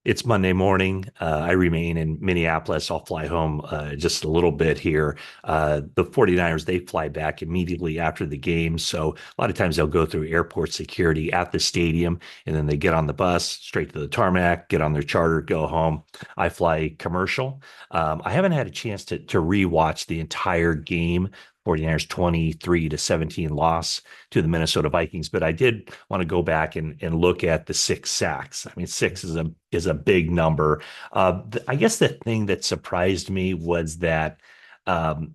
It's Monday morning. I remain in Minneapolis. I'll fly home just a little bit here. The 49ers, they fly back immediately after the game. So a lot of times they'll go through airport security at the stadium and then they get on the bus straight to the tarmac, get on their charter, go home. I fly commercial. I haven't had a chance to rewatch the entire game. 49ers 23-17 loss to the Minnesota Vikings, but I did want to go back and look at the six sacks. I mean, six is a big number. I guess the thing that surprised me was that I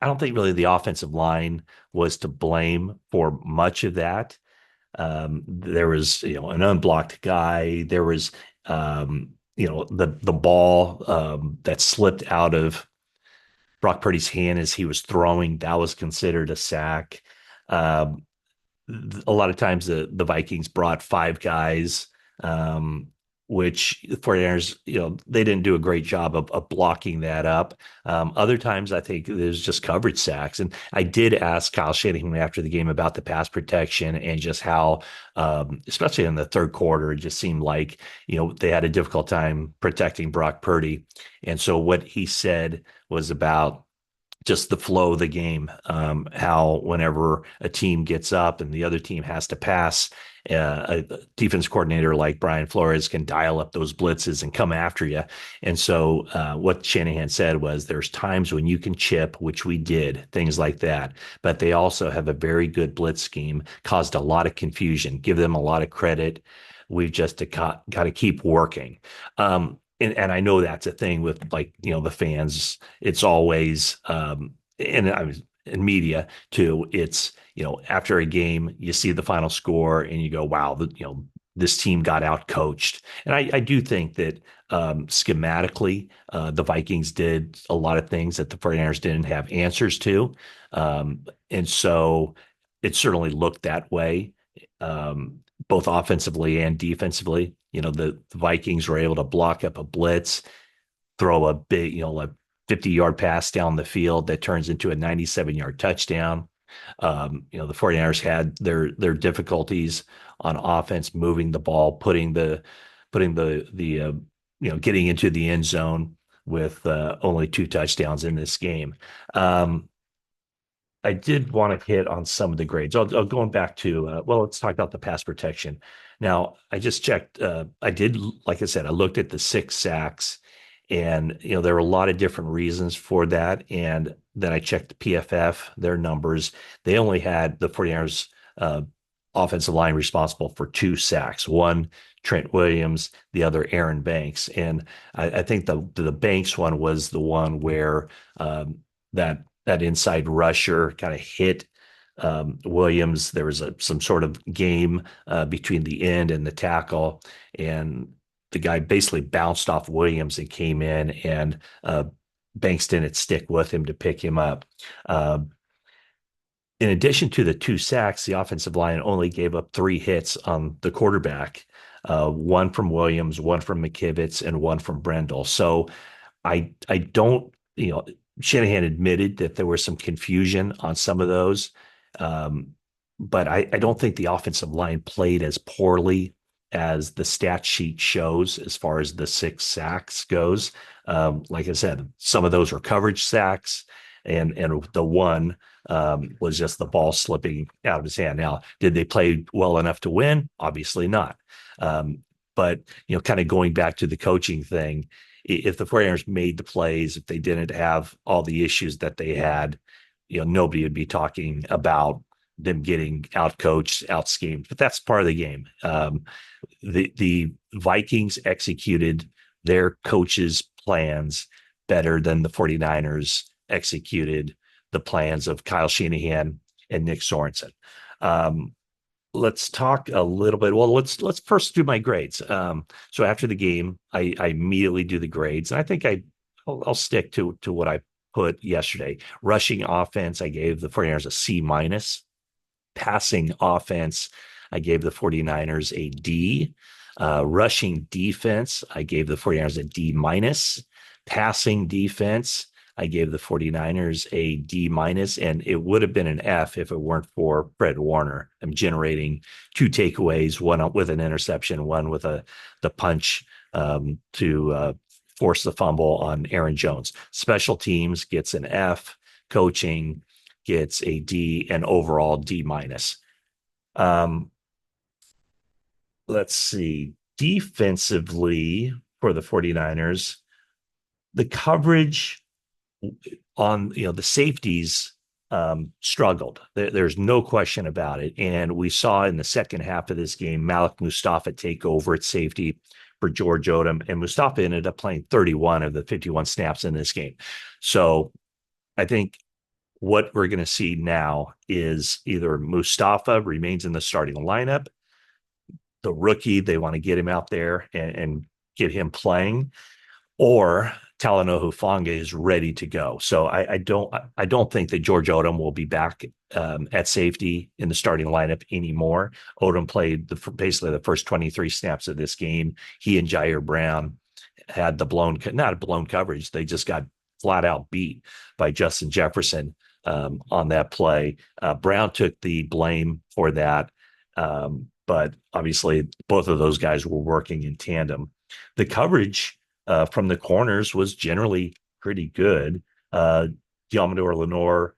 don't think really the offensive line was to blame for much of that. There was, an unblocked guy. There was, the ball that slipped out of Brock Purdy's hand as he was throwing. That was considered a sack. Um, a lot of times the Vikings brought five guys, which the 49ers, they didn't do a great job of blocking that up. Other times I think there's just coverage sacks. And I did ask Kyle Shanahan after the game about the pass protection and just how, especially in the third quarter, it just seemed like, they had a difficult time protecting Brock Purdy. And so what he said was about just the flow of the game. How whenever a team gets up and the other team has to pass, a defense coordinator like Brian Flores can dial up those blitzes and come after you. And so what Shanahan said was there's times when you can chip, which we did, things like that. But they also have a very good blitz scheme, caused a lot of confusion, give them a lot of credit. We've just got to keep working. And I know that's a thing with the fans. It's always and I was in media too. It's after a game you see the final score and you go, wow, this team got out coached. And I do think that schematically the Vikings did a lot of things that the 49ers didn't have answers to, and so it certainly looked that way. Both offensively and defensively. The Vikings were able to block up a blitz, throw a big, a 50-yard pass down the field that turns into a 97-yard touchdown. The 49ers had their difficulties on offense, moving the ball, getting into the end zone with only two touchdowns in this game. I did want to hit on some of the grades. Going back to, let's talk about the pass protection. Now, I just checked. Like I said, I looked at the six sacks, and there were a lot of different reasons for that. And then I checked the PFF, their numbers. They only had the 49ers offensive line responsible for two sacks. One, Trent Williams, the other, Aaron Banks. And I think the Banks one was the one where that inside rusher kind of hit Williams. There was some sort of game between the end and the tackle, and the guy basically bounced off Williams and came in, and Banks didn't stick with him to pick him up. In addition to the two sacks, the offensive line only gave up three hits on the quarterback, one from Williams, one from McKivitz, and one from Brendel. So I don't, Shanahan admitted that there was some confusion on some of those. But I don't think the offensive line played as poorly as the stat sheet shows as far as the six sacks goes. Like I said, some of those were coverage sacks, and the one was just the ball slipping out of his hand. Now, did they play well enough to win? Obviously not. But kind of going back to the coaching thing, if the 49ers made the plays, if they didn't have all the issues that they had, nobody would be talking about them getting out coached, out schemed. But that's part of the game. The Vikings executed their coaches' plans better than the 49ers executed the plans of Kyle Shanahan and Nick Sorensen. Let's talk a little bit. Well, let's first do my grades. So after the game, I immediately do the grades, and I think I'll stick to what I put yesterday. Rushing offense, I gave the 49ers a C minus. Passing offense, I gave the 49ers a D. Rushing defense, I gave the 49ers a D minus. Passing defense, I gave the 49ers a D minus, and it would have been an F if it weren't for Fred Warner. I'm generating two takeaways, one with an interception, one with the punch to force the fumble on Aaron Jones. Special teams gets an F, coaching gets a D, and overall D minus. Um, let's see. Defensively for the 49ers, the coverage on the safeties struggled. There's no question about it. And we saw in the second half of this game, Malik Mustafa take over at safety for George Odom. And Mustafa ended up playing 31 of the 51 snaps in this game. So I think what we're going to see now is either Mustafa remains in the starting lineup, the rookie, they want to get him out there and get him playing, or Talanoa Hufanga is ready to go. So I don't think that George Odom will be back at safety in the starting lineup anymore. Odom played basically the first 23 snaps of this game. He and Jair Brown had not a blown coverage. They just got flat out beat by Justin Jefferson on that play. Brown took the blame for that. But obviously both of those guys were working in tandem. The coverage from the corners was generally pretty good. Diamador Lenore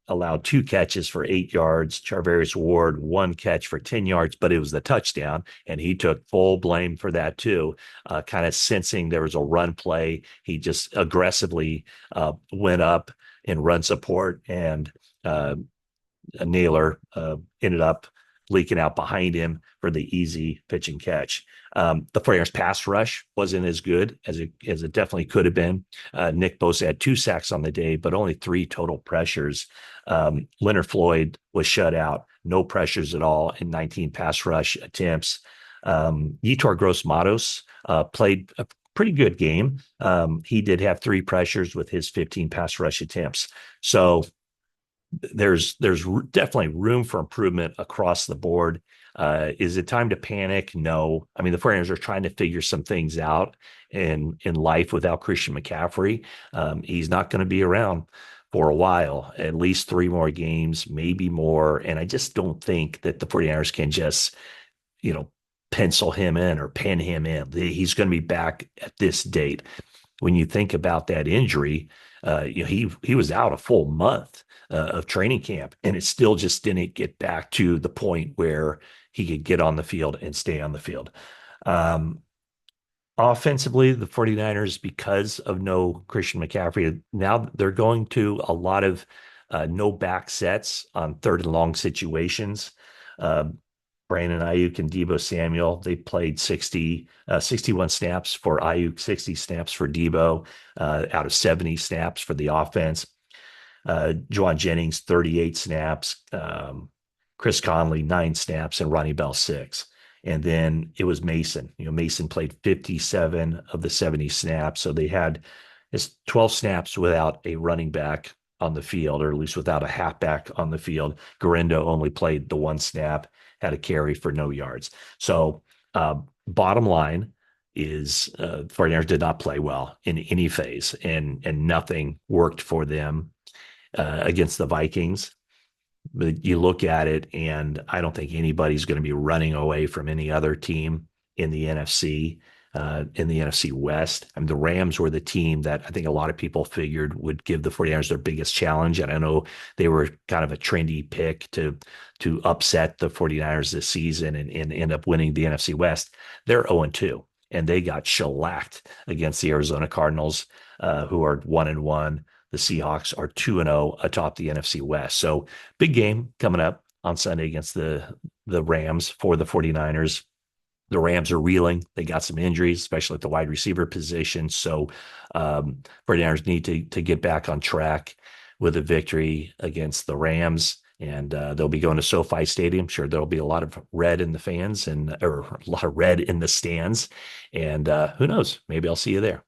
allowed 2 catches for 8 yards. Charvarius Ward 1 catch for 10 yards, but it was the touchdown, and he took full blame for that too. Kind of sensing there was a run play, he just aggressively went up in run support, and Naylor ended up leaking out behind him for the easy pitch and catch. The 49ers pass rush wasn't as good as it definitely could have been. Nick Bosa had 2 sacks on the day, but only 3 total pressures. Leonard Floyd was shut out, no pressures at all in 19 pass rush attempts. Yetur Gross-Matos played a pretty good game. He did have 3 pressures with his 15 pass rush attempts. So there's definitely room for improvement across the board. Is it time to panic? No. I mean, the 49ers are trying to figure some things out in life without Christian McCaffrey. He's not going to be around for a while, at least 3 more games, maybe more. And I just don't think that the 49ers can just, pencil him in or pen him in. He's going to be back at this date. When you think about that injury, he was out a full month of training camp, and it still just didn't get back to the point where he could get on the field and stay on the field. Offensively, the 49ers, because of no Christian McCaffrey, now they're going to a lot of no back sets on 3rd and long situations. Brandon Ayuk and Deebo Samuel, they played 61 snaps for Ayuk, 60 snaps for Deebo, out of 70 snaps for the offense. Juwan Jennings, 38 snaps. Chris Conley, 9 snaps, and Ronnie Bell, 6. And then it was Mason. Mason played 57 of the 70 snaps. So they had 12 snaps without a running back on the field, or at least without a halfback on the field. Garindo only played the 1 snap, had a carry for no yards. So bottom line is 49ers did not play well in any phase, and nothing worked for them against the Vikings. But you look at it, and I don't think anybody's going to be running away from any other team in the NFC. In the NFC West. I mean, the Rams were the team that I think a lot of people figured would give the 49ers their biggest challenge. And I know they were kind of a trendy pick to upset the 49ers this season and end up winning the NFC West. They're 0-2, and they got shellacked against the Arizona Cardinals, who are 1-1. The Seahawks are 2-0 atop the NFC West. So big game coming up on Sunday against the Rams for the 49ers. The Rams are reeling. They got some injuries, especially at the wide receiver position. So 49ers need to get back on track with a victory against the Rams. And they'll be going to SoFi Stadium. Sure, there'll be a lot of red in the fans or a lot of red in the stands. And who knows? Maybe I'll see you there.